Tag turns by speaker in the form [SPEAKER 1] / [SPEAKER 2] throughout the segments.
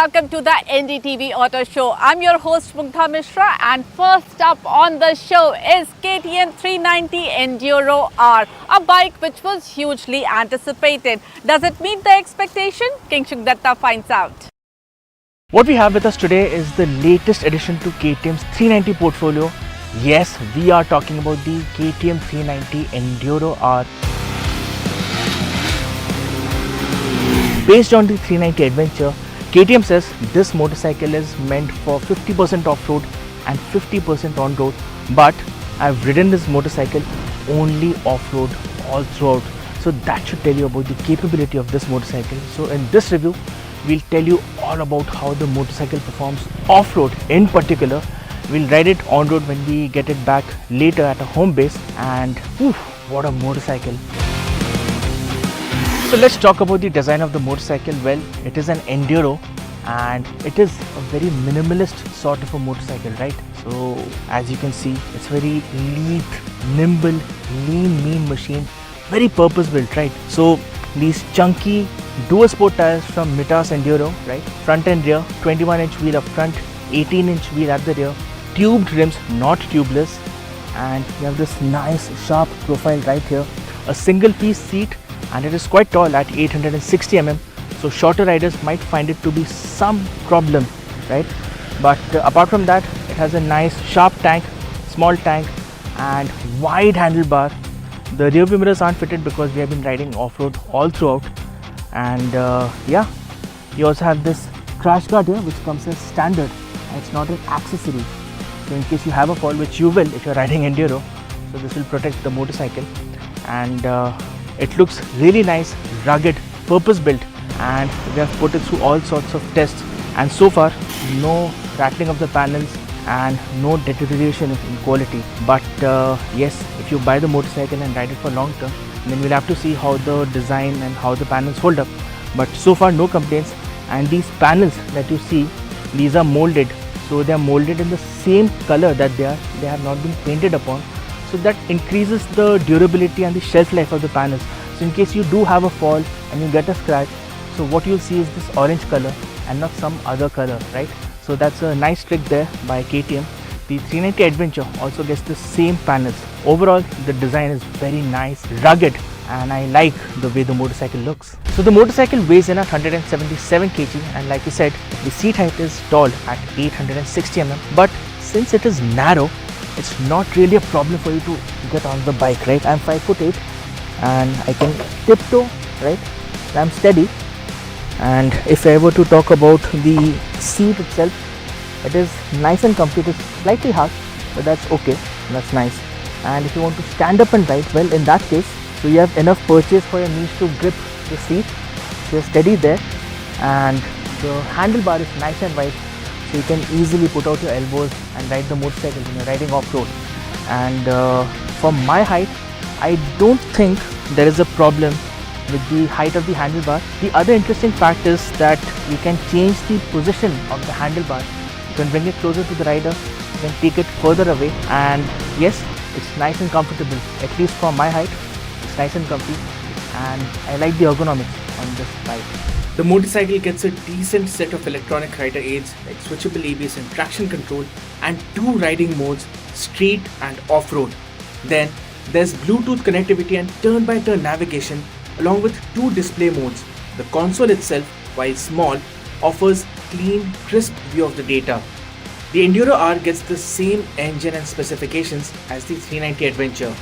[SPEAKER 1] welcome to the NDTV Auto Show. I'm your host Mugdha Mishra, and first up on the show is KTM 390 Enduro R, a bike which was hugely anticipated. Does it meet the expectation? Kingshuk Datta finds out.
[SPEAKER 2] What we have with us today is the latest addition to KTM's 390 portfolio. Yes, we are talking about the KTM 390 Enduro R. Based on the 390 Adventure, KTM says this motorcycle is meant for 50% off-road and 50% on-road, but I've ridden this motorcycle only off-road all throughout. So that should tell you about the capability of this motorcycle. So in this review, we'll tell you all about how the motorcycle performs off-road in particular. We'll ride it on-road when we get it back later at a home base, and what a motorcycle. So let's talk about the design of the motorcycle. Well, it is an enduro and it is a very minimalist sort of a motorcycle, right? So as you can see, it's very lithe, nimble, lean, mean machine, very purpose built, right? So these chunky dual sport tires from Mitas Enduro, right? Front and rear, 21-inch wheel up front, 18-inch wheel at the rear, tubed rims, not tubeless, and you have this nice sharp profile right here, a single piece seat, and it is quite tall at 860 mm, so shorter riders might find it to be some problem, right? But apart from that, it has a nice sharp tank, small tank, and wide handlebar. The rear view mirrors aren't fitted because we have been riding off-road all throughout. And yeah, you also have this crash guard here, which comes as standard, and it's not an accessory. So in case you have a fall, which you will if you're riding enduro, so this will protect the motorcycle. And it looks really nice, rugged, purpose built, and we have put it through all sorts of tests, and so far no rattling of the panels and no deterioration in quality. But yes, if you buy the motorcycle and ride it for long term, then we'll have to see how the design and how the panels hold up. But so far no complaints. And these panels that you see, these are molded, so they are molded in the same color that they have not been painted upon. So that increases the durability and the shelf life of the panels. So in case you do have a fall and you get a scratch, so what you'll see is this orange color and not some other color, right? So that's a nice trick there by KTM. The 390 Adventure also gets the same panels. Overall, the design is very nice, rugged, and I like the way the motorcycle looks. So the motorcycle weighs in at 177 kg, and like you said, the seat height is tall at 860 mm. But since it is narrow, it's not really a problem for you to get on the bike, right? I'm 5'8" and I can tiptoe, right? I'm steady. And if I were to talk about the seat itself, it is nice and comfy. It is slightly hard, but that's okay, that's nice. And if you want to stand up and ride, well, in that case, so you have enough purchase for your knees to grip the seat, so you're steady there, and the handlebar is nice and wide, so you can easily put out your elbows and ride the motorcycle when you're riding off-road. And for my height, I don't think there is a problem with the height of the handlebar. The other interesting fact is that you can change the position of the handlebar. You can bring it closer to the rider, you can take it further away, and yes, it's nice and comfortable. At least for my height, it's nice and comfy, and I like the ergonomics on this bike.
[SPEAKER 3] The motorcycle gets a decent set of electronic rider aids like switchable ABS and traction control, and two riding modes, street and off-road. Then there's Bluetooth connectivity and turn-by-turn navigation, along with two display modes. The console itself, while small, offers clean, crisp view of the data. The Enduro R gets the same engine and specifications as the 390 Adventure,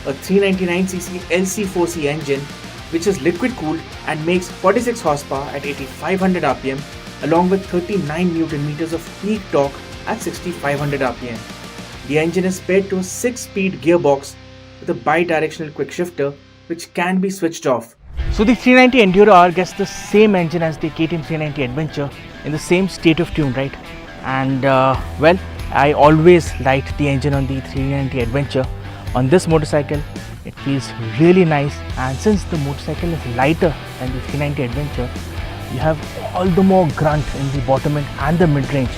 [SPEAKER 3] a 399cc LC4C engine which is liquid cooled and makes 46 horsepower at 8500 rpm, along with 39 Newton meters of peak torque at 6500 rpm. The engine is paired to a 6-speed gearbox with a bi-directional quick shifter which can be switched off.
[SPEAKER 2] So the 390 Enduro R gets the same engine as the KTM 390 Adventure in the same state of tune, right? And well, I always liked the engine on the 390 Adventure. On this motorcycle, it feels really nice, and since the motorcycle is lighter than the 390 Adventure, you have all the more grunt in the bottom end and the mid-range.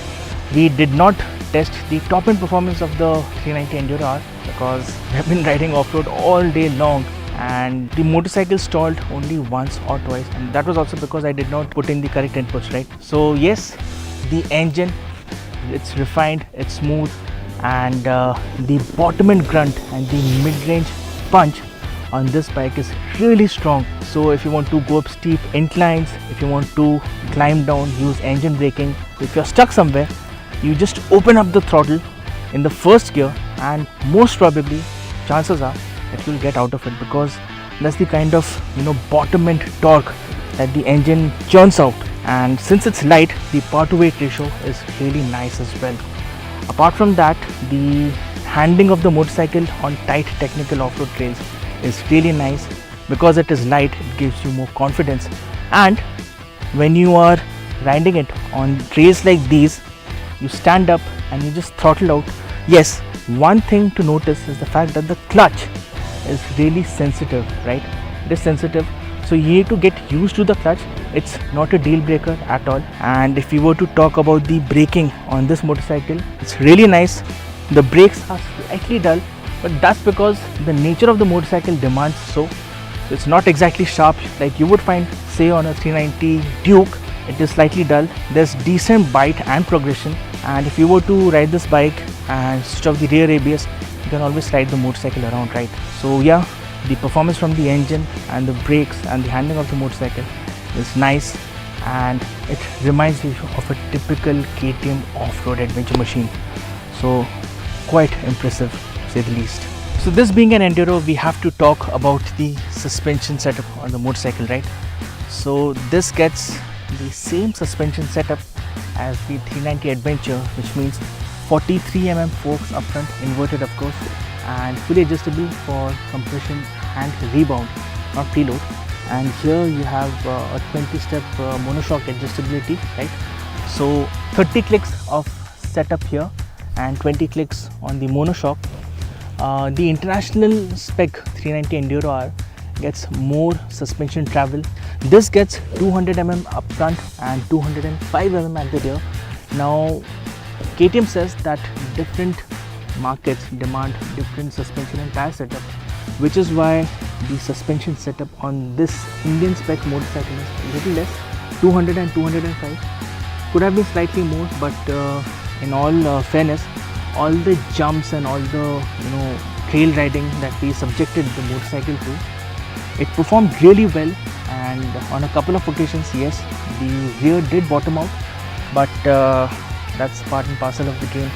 [SPEAKER 2] We did not test the top-end performance of the 390 Enduro R because we have been riding off-road all day long, and the motorcycle stalled only once or twice, and that was also because I did not put in the correct inputs, right? So yes, the engine, it's refined, it's smooth, and the bottom end grunt and the mid-range punch on this bike is really strong. So if you want to go up steep inclines, if you want to climb down, use engine braking, if you're stuck somewhere, you just open up the throttle in the first gear, and most probably chances are that you'll get out of it, because that's the kind of bottom end torque that the engine churns out. And since it's light, the power to weight ratio is really nice as well. Apart from that, the handling of the motorcycle on tight technical off-road trails is really nice. Because it is light, it gives you more confidence, and when you are riding it on trails like these, you stand up and you just throttle out. Yes, one thing to notice is the fact that the clutch is really sensitive, right? It is sensitive, so you need to get used to the clutch. It's not a deal breaker at all. And if we were to talk about the braking on this motorcycle, it's really nice. The brakes are slightly dull, but that's because the nature of the motorcycle demands so. It's not exactly sharp like you would find say on a 390 Duke. It is slightly dull. There's decent bite and progression, and if you were to ride this bike and switch off the rear ABS, you can always slide the motorcycle around, right? So yeah, the performance from the engine and the brakes and the handling of the motorcycle is nice, and it reminds you of a typical KTM off-road adventure machine. So quite impressive to say the least. So this being an enduro, we have to talk about the suspension setup on the motorcycle, right? So this gets the same suspension setup as the 390 Adventure, which means 43mm forks up front, inverted of course, and fully adjustable for compression and rebound, not preload. And here you have a 20-step monoshock adjustability, right? So 30 clicks of setup here and 20 clicks on the monoshock. The international spec 390 Enduro R gets more suspension travel. This gets 200mm up front and 205mm at the rear. Now KTM says that different markets demand different suspension and tire setup, which is why the suspension setup on this Indian spec motorcycle is a little less. 200 and 205 could have been slightly more, but in all fairness, all the jumps and all the trail riding that we subjected the motorcycle to, it performed really well. And on a couple of occasions, yes, the rear did bottom out, but that's part and parcel of the game,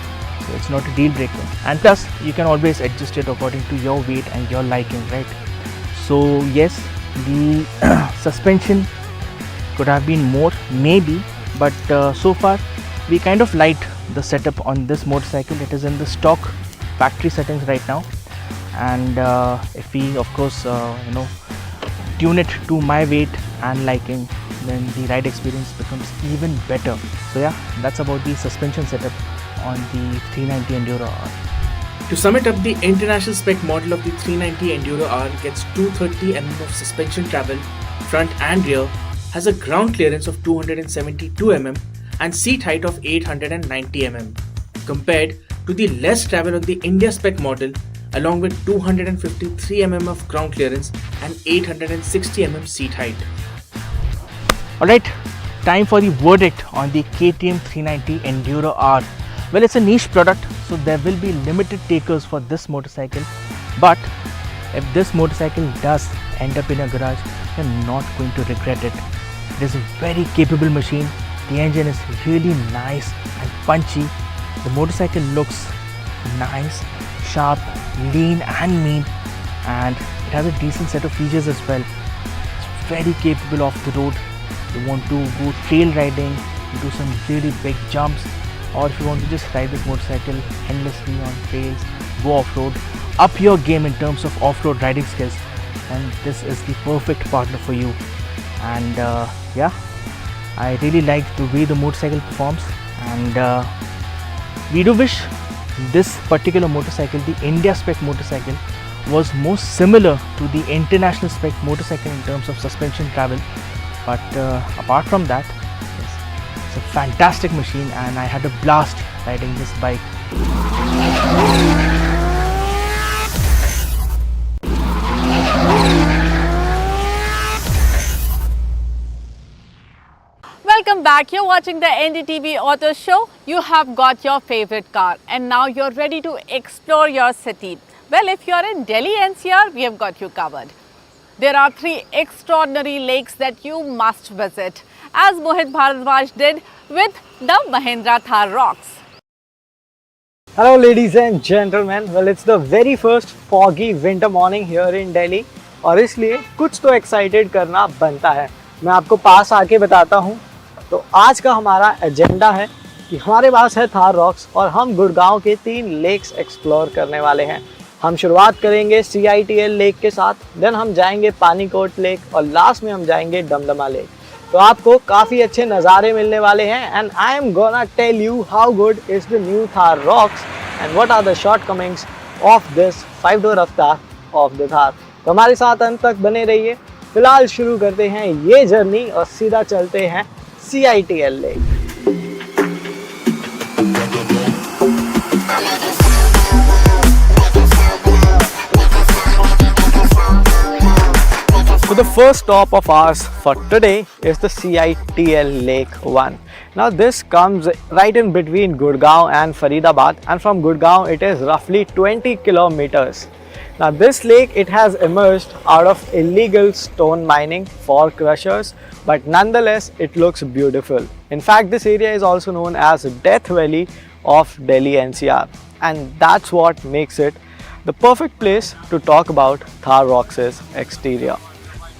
[SPEAKER 2] so it's not a deal breaker. And plus, you can always adjust it according to your weight and your liking, right? So yes, the suspension could have been more, maybe, but so far we kind of liked the setup on this motorcycle. It is in the stock factory settings right now, and if we of course tune it to my weight and liking, then the ride experience becomes even better. So yeah, that's about the suspension setup on the 390 Enduro R.
[SPEAKER 3] To sum it up, the international spec model of the 390 Enduro R gets 230mm of suspension travel front and rear, has a ground clearance of 272mm and seat height of 890mm, compared to the less travel on the India spec model along with 253mm of ground clearance and 860mm seat height.
[SPEAKER 2] Alright, time for the verdict on the KTM 390 Enduro R. Well, it's a niche product, so there will be limited takers for this motorcycle, but if this motorcycle does end up in a garage, you're not going to regret it. It is a very capable machine. The engine is really nice and punchy. The motorcycle looks nice, sharp, lean and mean, and it has a decent set of features as well. It's very capable off the road. You want to go trail riding, do some really big jumps, or if you want to just ride this motorcycle endlessly on trails, go off-road, up your game in terms of off-road riding skills, and this is the perfect partner for you. And yeah, I really like the way the motorcycle performs, and we do wish this particular motorcycle, the India spec motorcycle, was more similar to the international spec motorcycle in terms of suspension travel. But apart from that, it's a fantastic machine, and I had a blast riding this bike.
[SPEAKER 1] Welcome back. You're watching the NDTV Auto Show. You have got your favorite car and now you're ready to explore your city. Well, if you're in Delhi NCR, we have got you covered. There are 3 extraordinary lakes that you must visit, as Mohit Bharadwaj did with the Mahindra Thar Rocks.
[SPEAKER 4] Hello ladies and gentlemen, well it's the very first foggy winter morning here in Delhi और इसलिए कुछ तो excited करना बनता है। मैं आपको पास आके बताता हूँ। तो आज का हमारा एजेंडा है कि हमारे पास है थार रॉक्स और हम गुड़गांव के 3 लेक्स एक्सप्लोर करने वाले हैं। हम शुरुआत करेंगे CITL लेक के साथ, देन हम जाएंगे पानीकोट लेक और लास्ट में हम जाएंगे दमदमा लेक। तो आपको काफ़ी अच्छे नज़ारे मिलने वाले हैं and I am gonna tell you how good is the new Thar Roxx and what are the shortcomings of this 5-door avatar of the Thar. तो हमारे साथ अंत तक बने रहिए। फिलहाल शुरू करते हैं ये जर्नी और सीधा चलते हैं CITL lake. So the first stop of ours for today is the CITL Lake 1. Now this comes right in between Gurgaon and Faridabad, and from Gurgaon it is roughly 20 kilometers. Now this lake, it has emerged out of illegal stone mining for crushers, but nonetheless it looks beautiful. In fact, this area is also known as Death Valley of Delhi NCR, and that's what makes it the perfect place to talk about Thar Rocks' exterior.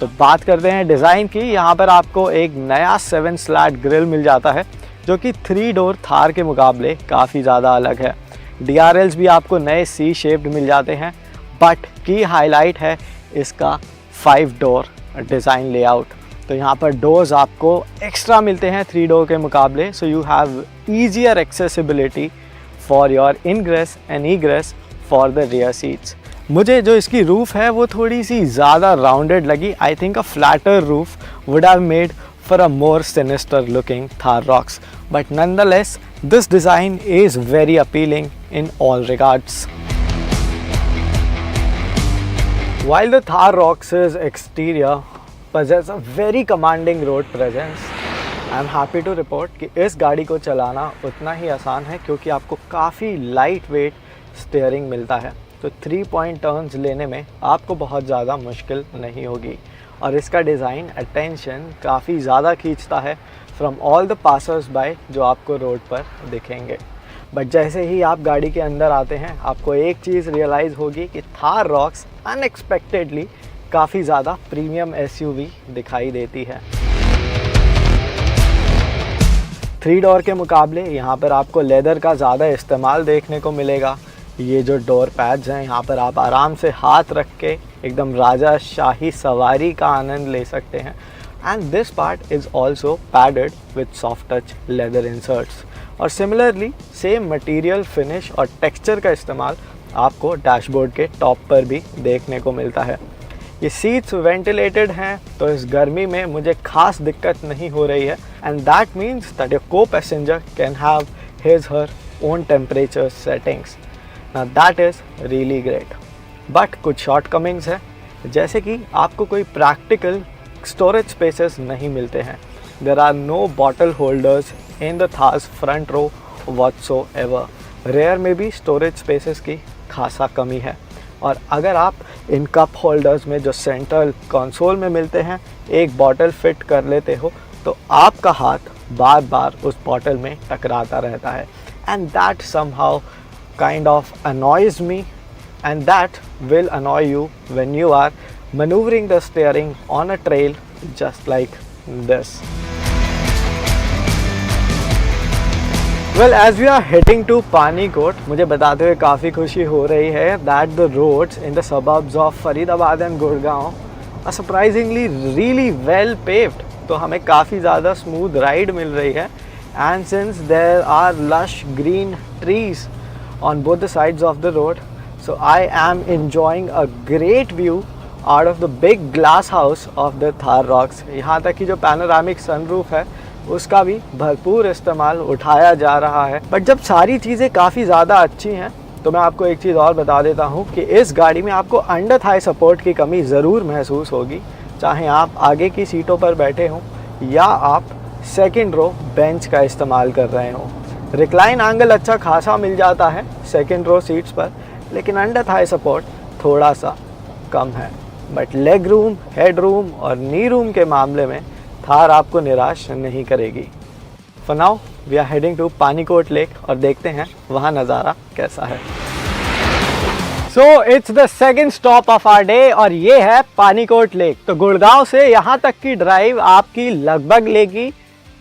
[SPEAKER 4] तो बात करते हैं design की। यहाँ पर आपको एक नया 7 स्लैट ग्रिल मिल जाता है जो कि 3-door थार के मुकाबले काफ़ी ज़्यादा अलग है। DRLs भी आपको नए C शेप्ड मिल जाते हैं, बट की हाईलाइट है इसका 5-door डिज़ाइन लेआउट। तो यहाँ पर डोर्स आपको एक्स्ट्रा मिलते हैं 3-door के मुकाबले, so you have easier accessibility for your ingress and egress for the rear seats. मुझे जो इसकी रूफ़ है वो थोड़ी सी ज़्यादा राउंडेड लगी। I think a flatter roof would have made for a more sinister looking Thar rocks, but nonetheless this design is very appealing in all regards. While the Thar Rocks' exterior possess a very commanding road presence, I am happy to report कि इस गाड़ी को चलाना उतना ही आसान है क्योंकि आपको काफ़ी लाइट वेट स्टीयरिंग मिलता है। तो 3 पॉइंट टर्न्स लेने में आपको बहुत ज़्यादा मुश्किल नहीं होगी और इसका डिज़ाइन अटेंशन काफ़ी ज़्यादा खींचता है from all the passers bye जो आपको रोड पर दिखेंगे। बट जैसे ही आप गाड़ी के अंदर आते हैं आपको एक चीज़ रियलाइज़ होगी कि थार रॉक्स अनएक्सपेक्टेडली काफ़ी ज़्यादा प्रीमियम SUV दिखाई देती है। 3-door के मुकाबले यहाँ पर आपको लेदर का ज़्यादा इस्तेमाल देखने को मिलेगा। ये जो डोर पैड्स हैं यहाँ पर आप आराम से हाथ रख के एकदम राजा शाही सवारी का आनंद ले सकते हैं। And this part is also padded with soft touch leather inserts और सिमिलरली सेम मटेरियल फिनिश और टेक्सचर का इस्तेमाल आपको डैशबोर्ड के टॉप पर भी देखने को मिलता है। ये सीट्स वेंटिलेटेड हैं तो इस गर्मी में मुझे खास दिक्कत नहीं हो रही है and that means that your co passenger can have his her own temperature settings. Now that is really great, but कुछ शॉर्टकमिंग्स है जैसे कि आपको कोई प्रैक्टिकल स्टोरेज स्पेसेस नहीं मिलते हैं। There are no bottle holders in the Thar's front row whatsoever. Rear में भी स्टोरेज स्पेसेस की खासा कमी है और अगर आप इन कप होल्डर्स में जो सेंट्रल कंसोल में मिलते हैं एक बॉटल फिट कर लेते हो तो आपका हाथ बार बार उस बॉटल में टकराता रहता है and that somehow kind of annoys me, and that will annoy you when you are maneuvering the steering on a trail just like this. Well, as we are heading to Panikot, मुझे बताते हुए काफ़ी खुशी हो रही है that the roads in the suburbs of Faridabad and Gurgaon are surprisingly really well paved. तो हमें काफ़ी ज़्यादा स्मूथ राइड मिल रही है and since there are lush green trees on both the sides of the road, so I am enjoying a great view out of the big glass house of the Thar Rocks. यहाँ तक कि जो panoramic sunroof है उसका भी भरपूर इस्तेमाल उठाया जा रहा है। बट जब सारी चीज़ें काफ़ी ज़्यादा अच्छी हैं तो मैं आपको एक चीज़ और बता देता हूँ कि इस गाड़ी में आपको अंडर थाई सपोर्ट की कमी ज़रूर महसूस होगी, चाहे आप आगे की सीटों पर बैठे हों या आप सेकंड रो बेंच का इस्तेमाल कर रहे हों। रिक्लाइन एंगल अच्छा खासा मिल जाता है सेकंड रो सीट्स पर, लेकिन अंडर थाई सपोर्ट थोड़ा सा कम है। But leg room, head room और नी रूम के मामले में थार आपको निराश नहीं करेगी। For now we are heading to Panikot lake और देखते हैं वहाँ नज़ारा कैसा है। So it's the second stop of our day और ये है पानीकोट लेक। तो गुड़गांव से यहाँ तक की ड्राइव आपकी लगभग लेगी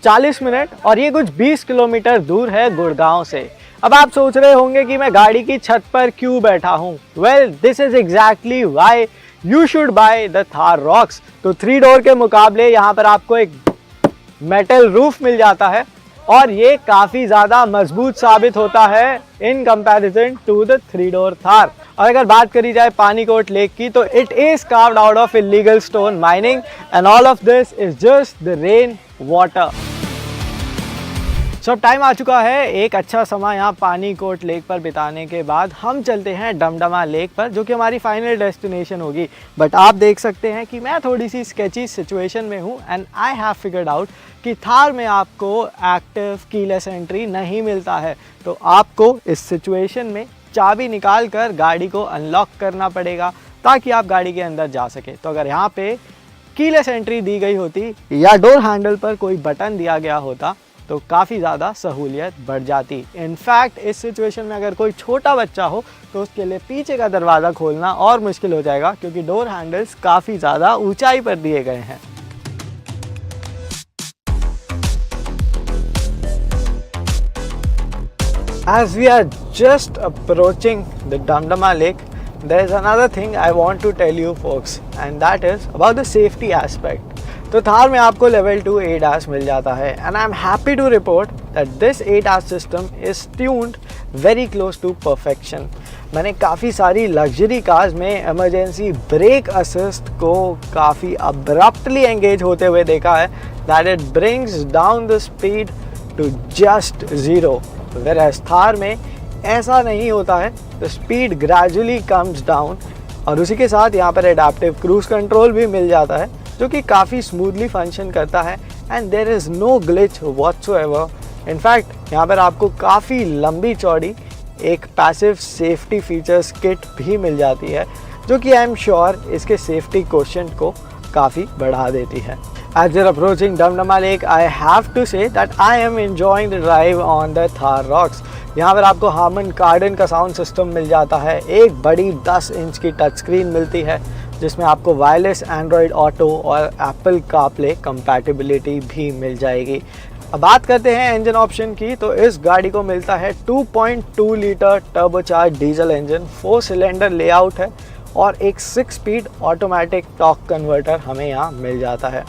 [SPEAKER 4] 40 मिनट और ये कुछ 20 किलोमीटर दूर है गुड़गांव से। अब आप सोच रहे होंगे कि मैं गाड़ी की छत पर क्यों बैठा हूँ। Well, this is exactly why you should by the Thar rocks. तो 3 डोर के मुकाबले यहाँ पर आपको एक मेटल रूफ मिल जाता है और ये काफ़ी ज़्यादा मजबूत साबित होता है in comparison to the 3 door Thar. और अगर बात करी जाए पानीकोट लेक की तो it is carved out of illegal stone mining and all of this is just the rain water. सब टाइम आ चुका है एक अच्छा समय यहाँ पानीकोट लेक पर बिताने के बाद हम चलते हैं डमडमा लेक पर, जो कि हमारी फाइनल डेस्टिनेशन होगी। बट आप देख सकते हैं कि मैं थोड़ी सी स्केची सिचुएशन में हूँ and I have figured out कि थार में आपको एक्टिव कीलेस एंट्री नहीं मिलता है। तो आपको इस सिचुएशन में चाबी निकाल कर गाड़ी को अनलॉक करना पड़ेगा ताकि आप गाड़ी के अंदर जा सके। तो अगर यहाँ पे कीलेस एंट्री दी गई होती या डोर हैंडल पर कोई बटन दिया गया होता तो काफ़ी ज़्यादा सहूलियत बढ़ जाती। इनफैक्ट इस सिचुएशन में अगर कोई छोटा बच्चा हो तो उसके लिए पीछे का दरवाज़ा खोलना और मुश्किल हो जाएगा, क्योंकि डोर हैंडल्स काफ़ी ज़्यादा ऊंचाई पर दिए गए हैं। As we are just approaching the Damdama Lake, there is another thing I want to tell you folks, and that is about the safety aspect. तो थार में आपको लेवल 2 ADAS मिल जाता है and I am happy to report that this ADAS system is tuned very close to perfection. मैंने काफ़ी सारी luxury cars में इमरजेंसी ब्रेक असिस्ट को काफ़ी अब्रप्टली एंगेज होते हुए देखा है, that it brings down the speed to just 0। Whereas Thar में ऐसा नहीं होता है, the speed gradually comes down और उसी के साथ यहाँ पर एडाप्टिव क्रूज कंट्रोल भी मिल जाता है जो कि काफ़ी स्मूथली फंक्शन करता है and there is no glitch whatsoever. In fact यहाँ पर आपको काफ़ी लंबी चौड़ी एक पैसिव सेफ्टी फीचर्स किट भी मिल जाती है जो कि आई एम श्योर इसके सेफ्टी कोशेंट को काफ़ी बढ़ा देती है। As you're approaching Damdama Lake, I have to say that I am enjoying the drive on the Thar Rocks. यहाँ पर आपको Harman Kardon का साउंड सिस्टम मिल जाता है, एक बड़ी 10 इंच की टच स्क्रीन मिलती है जिसमें आपको वायरलेस एंड्रॉयड ऑटो और एप्पल कारप्ले कंपैटिबिलिटी भी मिल जाएगी। अब बात करते हैं इंजन ऑप्शन की, तो इस गाड़ी को मिलता है 2.2 litre turbocharge diesel engine, 4 cylinder layout है और एक 6 स्पीड ऑटोमेटिक टॉर्क कन्वर्टर हमें यहाँ मिल जाता है।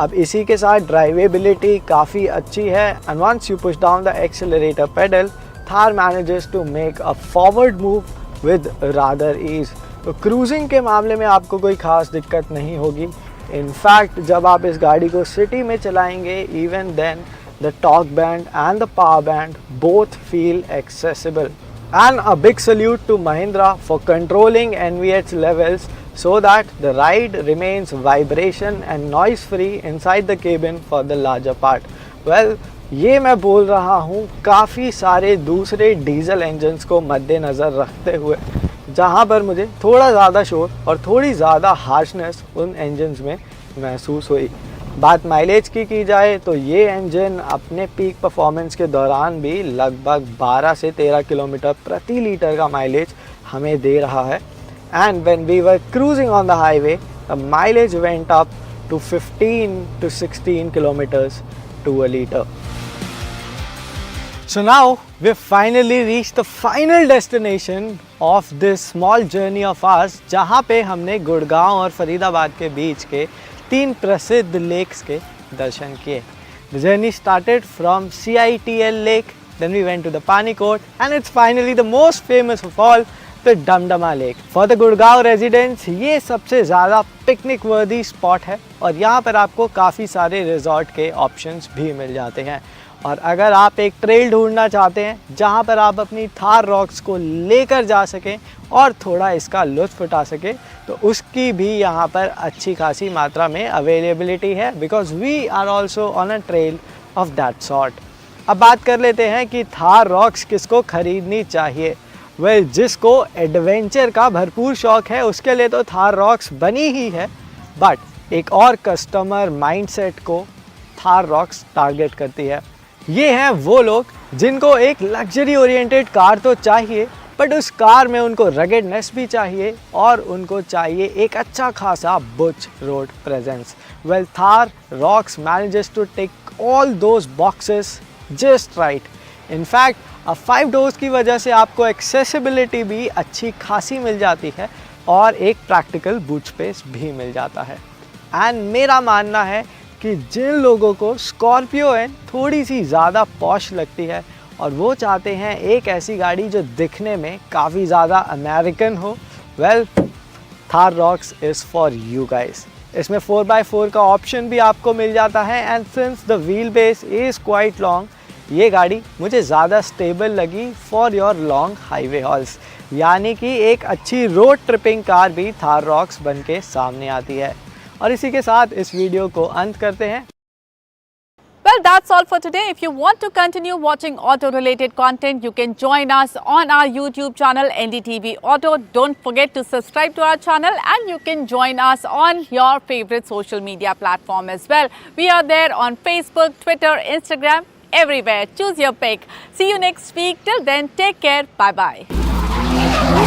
[SPEAKER 4] अब इसी के साथ ड्राइवेबिलिटी काफ़ी अच्छी है and once you push down the accelerator pedal, Thar manages to make a forward move with rather ease. तो क्रूजिंग के मामले में आपको कोई ख़ास दिक्कत नहीं होगी। इनफैक्ट जब आप इस गाड़ी को सिटी में चलाएंगे, even then the torque band and the power band both feel accessible. And a big salute to Mahindra for controlling NVH levels so that the ride remains vibration and noise free inside the cabin for the larger part. Well, ये मैं बोल रहा हूँ काफ़ी सारे दूसरे diesel engines को मद्देनज़र रखते हुए, जहाँ पर मुझे थोड़ा ज़्यादा शोर और थोड़ी ज़्यादा हार्शनेस उन इंजन्स में महसूस हुई। बात माइलेज की जाए तो ये इंजन अपने पीक परफॉर्मेंस के दौरान भी लगभग 12 से 13 किलोमीटर प्रति लीटर का माइलेज हमें दे रहा है and when we were cruising on the highway the mileage went up to 15 to 16 kilometers to a liter. So now we've finally reached the final destination of this small journey of ours, जहाँ पे हमने गुड़गांव और फरीदाबाद के बीच के 3 प्रसिद्ध lakes के दर्शन किए। The journey started from CITL Lake, then we went to the Panikot, and it's finally the most famous of all, the Damdama Lake. For the Gurgaon residents, ये सबसे ज़्यादा पिकनिक वर्दी स्पॉट है और यहाँ पर आपको काफ़ी सारे रिजॉर्ट के ऑप्शंस भी मिल जाते हैं। और अगर आप एक ट्रेल ढूंढना चाहते हैं जहां पर आप अपनी थार रॉक्स को लेकर जा सकें और थोड़ा इसका लुत्फ़ उठा सकें, तो उसकी भी यहाँ पर अच्छी खासी मात्रा में अवेलेबिलिटी है, because we are also on a trail of that sort. अब बात कर लेते हैं कि थार रॉक्स किसको ख़रीदनी चाहिए। वेल, जिसको एडवेंचर का भरपूर शौक़ है उसके लिए तो थार रॉक्स बनी ही है, बट एक और कस्टमर माइंडसेट को थार रॉक्स टारगेट करती है। ये हैं वो लोग जिनको एक लग्जरी ओरिएंटेड कार तो चाहिए, बट उस कार में उनको रगेडनेस भी चाहिए और उनको चाहिए एक अच्छा खासा butch road presence. Well, Thar Roxx manages to tick all those boxes just right. In fact अब 5 डोर्स की वजह से आपको एक्सेसिबिलिटी भी अच्छी खासी मिल जाती है और एक प्रैक्टिकल बूट स्पेस भी मिल जाता है। एंड मेरा मानना है कि जिन लोगों को स्कॉर्पियो एन थोड़ी सी ज़्यादा पॉश लगती है और वो चाहते हैं एक ऐसी गाड़ी जो दिखने में काफ़ी ज़्यादा अमेरिकन हो, well, Thar rocks is for you guys. इसमें 4x4 का ऑप्शन भी आपको मिल जाता है and since the wheel base is quite long, ये गाड़ी मुझे ज़्यादा स्टेबल लगी for your long highway halls. यानी कि एक अच्छी रोड ट्रिपिंग कार भी थार रॉक्स बन के सामने आती है। और इसी के साथ इस वीडियो को अंत करते हैं।
[SPEAKER 1] Well, that's all for today. If you want to continue watching auto-related content, you can join us on our YouTube channel NDTV Auto. Don't forget to subscribe to our channel and you can join us on your favorite social media platform as well. We are there on Facebook, Twitter, Instagram, everywhere. Choose your pick. See you next week. Till then, take care. Bye-bye.